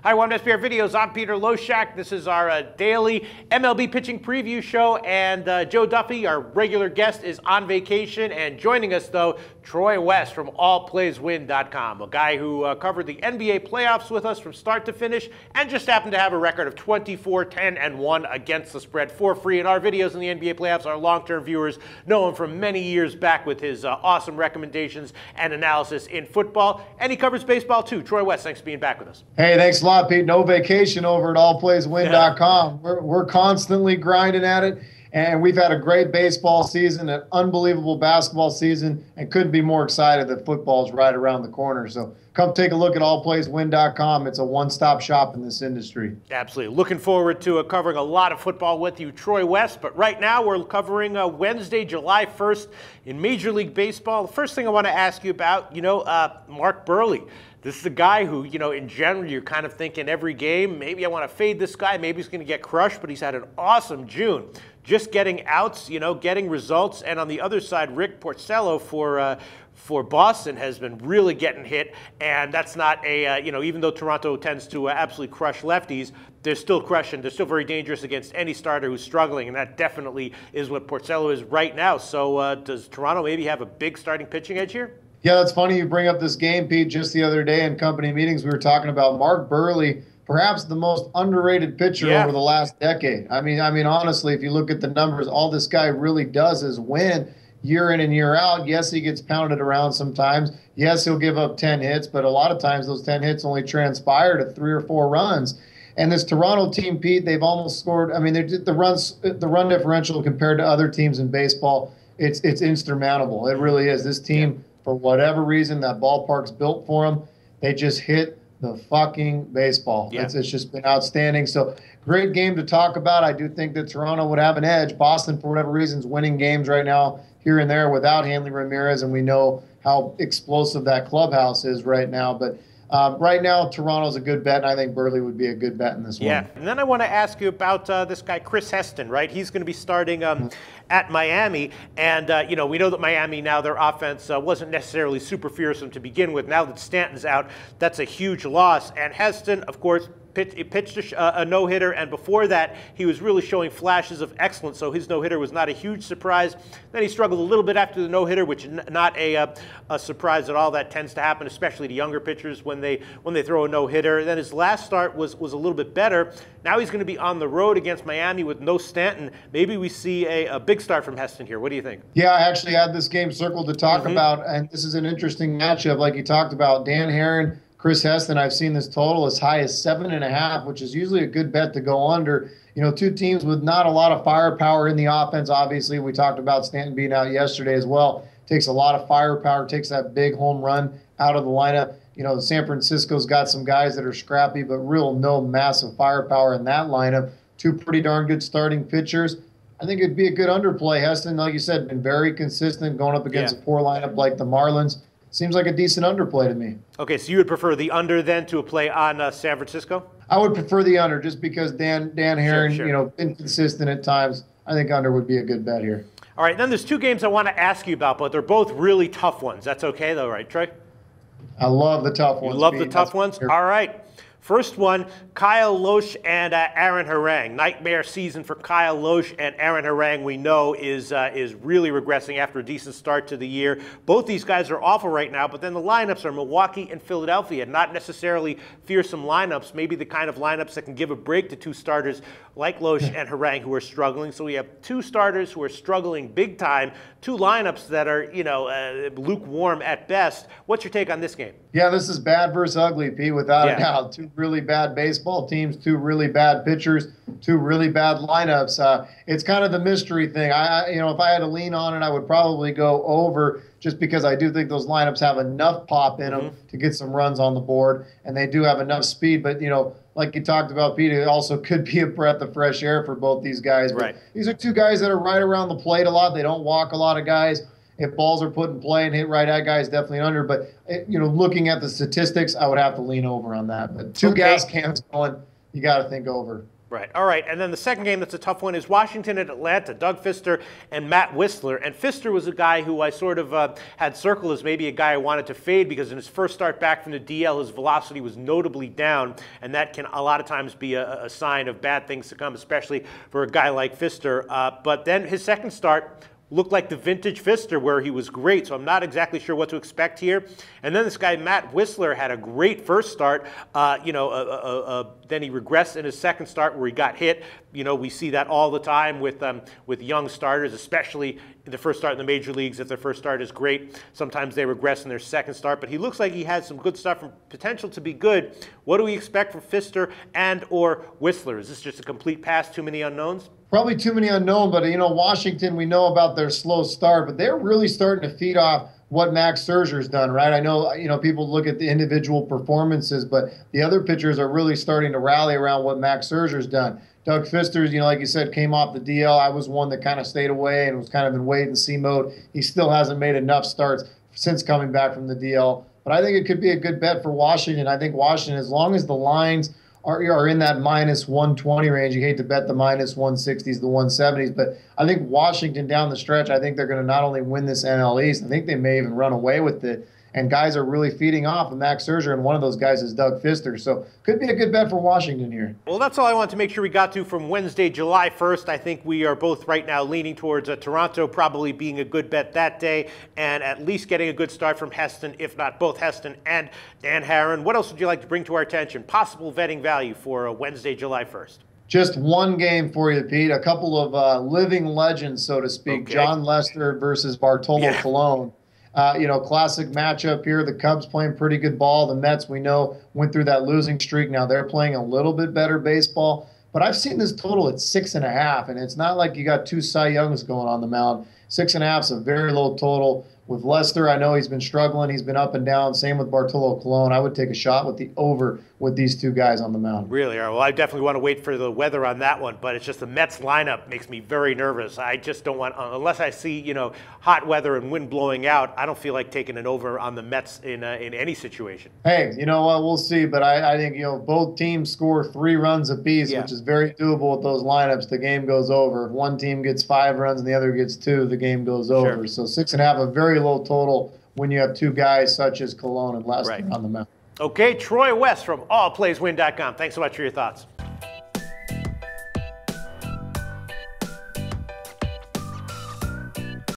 Hi, welcome to SBR Videos. I'm Peter Loshak. This is our daily MLB pitching preview show, and Joe Duffy, our regular guest, is on vacation. And joining us, though, Troy West from AllPlaysWin.com, a guy who covered the NBA playoffs with us from start to finish, and just happened to have a record of 24-10-1 against the spread for free. In our videos in the NBA playoffs, our long-term viewers know him from many years back with his awesome recommendations and analysis in football, and he covers baseball too. Troy West, thanks for being back with us. Hey, thanks a lot, Pete. No vacation over at allplayswin.com. We're constantly grinding at it, and we've had a great baseball season, an unbelievable basketball season, and couldn't be more excited that football's right around the corner. So come take a look at allplayswin.com. It's a one-stop shop in this industry. Absolutely. Looking forward to covering a lot of football with you, Troy West. But right now we're covering Wednesday, July 1st in Major League Baseball. The first thing I want to ask you about, Mark Buehrle. This is a guy who, in general, you're kind of thinking every game, maybe I want to fade this guy, maybe he's going to get crushed, but he's had an awesome June. Just getting outs, getting results. And on the other side, Rick Porcello for Boston has been really getting hit. And that's not a, even though Toronto tends to absolutely crush lefties, they're still crushing. They're still very dangerous against any starter who's struggling. And that definitely is what Porcello is right now. So does Toronto maybe have a big starting pitching edge here? Yeah, that's funny you bring up this game, Pete. Just the other day in company meetings, we were talking about Mark Buehrle, perhaps the most underrated pitcher over the last decade. I mean, honestly, if you look at the numbers, all this guy really does is win year in and year out. Yes, he gets pounded around sometimes. Yes, he'll give up 10 hits, but a lot of times those 10 hits only transpire to 3 or 4 runs. And this Toronto team, Pete, they've almost scored. I mean, the run differential compared to other teams in baseball, it's insurmountable. It really is. This team, for whatever reason, that ballpark's built for them. They just hit the fucking baseball. Yeah. It's just been outstanding. So great game to talk about. I do think that Toronto would have an edge. Boston, for whatever reason, is winning games right now here and there without Hanley Ramirez, and we know how explosive that clubhouse is right now. But right now, Toronto's a good bet, and I think Buehrle would be a good bet in this one. Yeah, and then I want to ask you about this guy, Chris Heston, right? He's going to be starting at Miami, and, we know that Miami now, their offense wasn't necessarily super fearsome to begin with. Now that Stanton's out, that's a huge loss. And Heston, of course, pitched a no-hitter, and before that, he was really showing flashes of excellence, so his no-hitter was not a huge surprise. Then he struggled a little bit after the no-hitter, which is not a surprise at all. That tends to happen, especially to younger pitchers when they throw a no-hitter. Then his last start was a little bit better. Now he's going to be on the road against Miami with no Stanton. Maybe we see a big start from Heston here. What do you think? Yeah, I actually had this game circled to talk about, and this is an interesting matchup like you talked about. Dan Herron, Chris Heston, I've seen this total as high as 7.5, which is usually a good bet to go under. Two teams with not a lot of firepower in the offense. Obviously, we talked about Stanton being out yesterday as well. Takes a lot of firepower, takes that big home run out of the lineup. San Francisco's got some guys that are scrappy, but no massive firepower in that lineup. 2 pretty darn good starting pitchers. I think it'd be a good underplay. Heston, like you said, been very consistent going up against a poor lineup like the Marlins. Seems like a decent underplay to me. Okay, so you would prefer the under then to a play on San Francisco? I would prefer the under just because Dan Herron, inconsistent at times. I think under would be a good bet here. All right, then there's 2 games I want to ask you about, but they're both really tough ones. That's okay though, right, Troy? I love the tough ones. You love the tough ones? All right. First one, Kyle Lohse and Aaron Harang. Nightmare season for Kyle Lohse, and Aaron Harang we know is really regressing after a decent start to the year. Both these guys are awful right now, but then the lineups are Milwaukee and Philadelphia. Not necessarily fearsome lineups, maybe the kind of lineups that can give a break to 2 starters like Lohse and Harang who are struggling. So we have 2 starters who are struggling big time, 2 lineups that are, lukewarm at best. What's your take on this game? Yeah, this is bad versus ugly, Pete, without a doubt. 2 really bad baseball teams, 2 really bad pitchers, 2 really bad lineups. It's kind of the mystery thing. If I had to lean on it, I would probably go over just because I do think those lineups have enough pop in them to get some runs on the board, and they do have enough speed. But, like you talked about, Pete, it also could be a breath of fresh air for both these guys. But these are 2 guys that are right around the plate a lot. They don't walk a lot of guys. If balls are put in play and hit right at guys, definitely under. But, looking at the statistics, I would have to lean over on that. But 2 gas cans going, you got to think over. Right. All right. And then the second game that's a tough one is Washington at Atlanta. Doug Fister and Matt Whistler. And Fister was a guy who I sort of had circled as maybe a guy I wanted to fade because in his first start back from the DL, his velocity was notably down. And that can a lot of times be a sign of bad things to come, especially for a guy like Fister. But then his second start looked like the vintage Fister where he was great, so I'm not exactly sure what to expect here. And then this guy, Matt Whistler, had a great first start. Then he regressed in his second start where he got hit. You know, we see that all the time with young starters, especially in the first start in the major leagues. If their first start is great, sometimes they regress in their second start. But he looks like he has some good stuff and potential to be good. What do we expect from Fister and or Whistler? Is this just a complete pass, too many unknowns? Probably too many unknown, but, Washington, we know about their slow start, but they're really starting to feed off what Max Scherzer's done, right? I know, people look at the individual performances, but the other pitchers are really starting to rally around what Max Scherzer's done. Doug Fister's, like you said, came off the DL. I was one that kind of stayed away and was kind of in wait-and-see mode. He still hasn't made enough starts since coming back from the DL. But I think it could be a good bet for Washington. I think Washington, as long as the lines are in that minus 120 range. You hate to bet the minus 160s, the 170s, but I think Washington down the stretch, I think they're going to not only win this NL East, I think they may even run away with it. And guys are really feeding off of Max Scherzer, and one of those guys is Doug Fister. So could be a good bet for Washington here. Well, that's all I want to make sure we got to from Wednesday, July 1st. I think we are both right now leaning towards Toronto probably being a good bet that day, and at least getting a good start from Heston, if not both Heston and Dan Harron. What else would you like to bring to our attention? Possible betting value for Wednesday, July 1st. Just one game for you, Pete. A couple of living legends, so to speak. Okay. John Lester versus Bartolo Colon. Classic matchup here. The Cubs playing pretty good ball. The Mets, we know, went through that losing streak. Now they're playing a little bit better baseball. But I've seen this total at 6.5, and it's not like you got two Cy Youngs going on the mound. 6.5 is a very low total. With Lester, I know he's been struggling. He's been up and down. Same with Bartolo Colon. I would take a shot with the over with these two guys on the mound. Really? Well, I definitely want to wait for the weather on that one, but it's just the Mets lineup makes me very nervous. I just don't want, unless I see, hot weather and wind blowing out, I don't feel like taking an over on the Mets in any situation. Hey, you know what? We'll see, but I think, both teams score 3 runs apiece, which is very doable with those lineups. The game goes over. If one team gets 5 runs and the other gets 2, the game goes over. So 6.5, a very low total when you have two guys such as Colon and Lester on the mound. Okay, Troy West from allplayswin.com. Thanks so much for your thoughts.